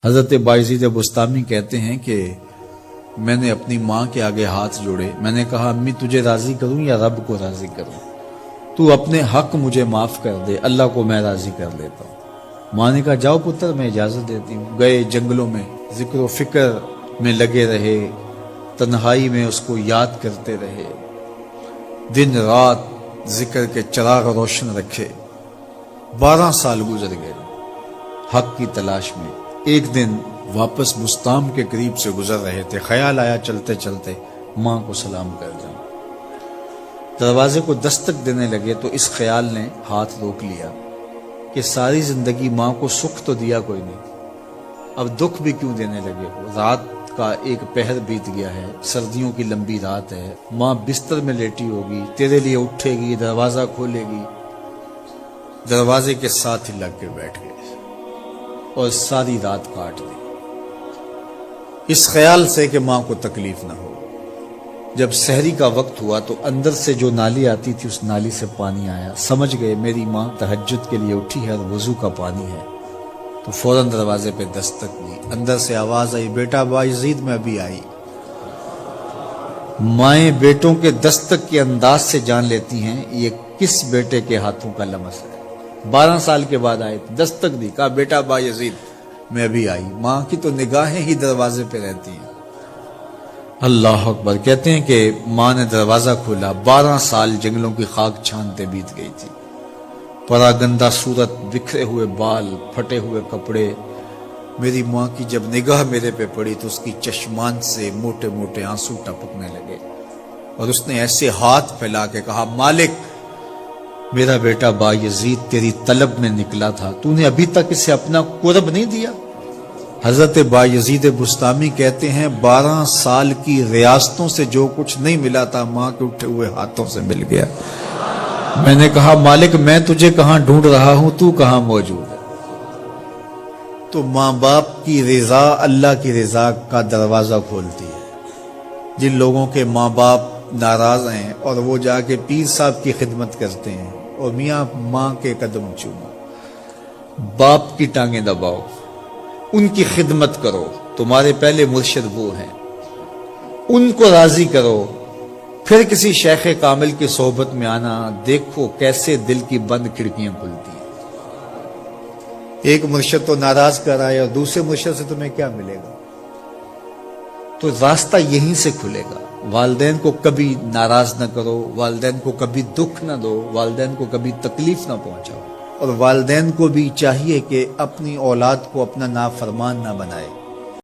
حضرت بایزید بستامی کہتے ہیں کہ میں نے اپنی ماں کے آگے ہاتھ جوڑے، میں نے کہا امی تجھے راضی کروں یا رب کو راضی کروں؟ تو اپنے حق مجھے معاف کر دے، اللہ کو میں راضی کر لیتا ہوں۔ ماں نے کہا جاؤ پتر میں اجازت دیتی ہوں۔ گئے جنگلوں میں ذکر و فکر میں لگے رہے، تنہائی میں اس کو یاد کرتے رہے، دن رات ذکر کے چراغ روشن رکھے۔ 12 سال گزر گئے حق کی تلاش میں۔ ایک دن واپس بستام کے قریب سے گزر رہے تھے، خیال آیا چلتے چلتے ماں کو سلام کر جاؤں۔ دروازے کو دستک دینے لگے تو اس خیال نے ہاتھ روک لیا کہ ساری زندگی ماں کو سکھ تو دیا کوئی نہیں، اب دکھ بھی کیوں دینے لگے ہو؟ رات کا ایک پہر بیت گیا ہے، سردیوں کی لمبی رات ہے، ماں بستر میں لیٹی ہوگی، تیرے لیے اٹھے گی، دروازہ کھولے گی۔ دروازے کے ساتھ ہی لگ کے بیٹھ گئے اور ساری رات کاٹ دی، اس خیال سے کہ ماں کو تکلیف نہ ہو۔ جب سحری کا وقت ہوا تو اندر سے جو نالی آتی تھی اس نالی سے پانی آیا، سمجھ گئے میری ماں تہجد کے لیے اٹھی ہے اور وضو کا پانی ہے، تو فوراً دروازے پہ دستک دی۔ اندر سے آواز آئی بیٹا بایزید میں ابھی آئی۔ مائیں بیٹوں کے دستک کے انداز سے جان لیتی ہیں یہ کس بیٹے کے ہاتھوں کا لمس ہے۔ 12 سال کے بعد آئے، دستک دی، کہا بیٹا بایزید میں ابھی آئی۔ ماں کی تو نگاہیں ہی دروازے پہ رہتی ہیں۔ اللہ اکبر۔ کہتے ہیں کہ ماں نے دروازہ کھولا، 12 سال جنگلوں کی خاک چھانتے بیت گئی تھی، پراگندہ صورت، بکھرے ہوئے بال، پھٹے ہوئے کپڑے۔ میری ماں کی جب نگاہ میرے پہ پڑی تو اس کی چشمان سے موٹے موٹے آنسو ٹپکنے لگے، اور اس نے ایسے ہاتھ پھیلا کے کہا مالک میرا بیٹا بایزید تیری طلب میں نکلا تھا، تو نے ابھی تک اسے اپنا قرب نہیں دیا۔ حضرت بایزید بستامی کہتے ہیں 12 سال کی ریاستوں سے جو کچھ نہیں ملا تھا ماں کے اٹھے ہوئے ہاتھوں سے مل گیا۔ میں نے کہا مالک میں تجھے کہاں ڈھونڈ رہا ہوں، تو کہاں موجود ہے؟ تو ماں باپ کی رضا اللہ کی رضا کا دروازہ کھولتی ہے۔ جن لوگوں کے ماں باپ ناراض ہیں اور وہ جا کے پیر صاحب کی خدمت کرتے ہیں اور میاں ماں کے قدم چومو، باپ کی ٹانگیں دباؤ، ان کی خدمت کرو، تمہارے پہلے مرشد وہ ہیں، ان کو راضی کرو، پھر کسی شیخ کامل کی صحبت میں آنا، دیکھو کیسے دل کی بند کھڑکیاں کھلتی ہیں۔ ایک مرشد تو ناراض کر آئے اور دوسرے مرشد سے تمہیں کیا ملے گا؟ تو راستہ یہیں سے کھلے گا۔ والدین کو کبھی ناراض نہ کرو، والدین کو کبھی دکھ نہ دو، والدین کو کبھی تکلیف نہ پہنچاؤ، اور والدین کو بھی چاہیے کہ اپنی اولاد کو اپنا نافرمان نہ بنائے۔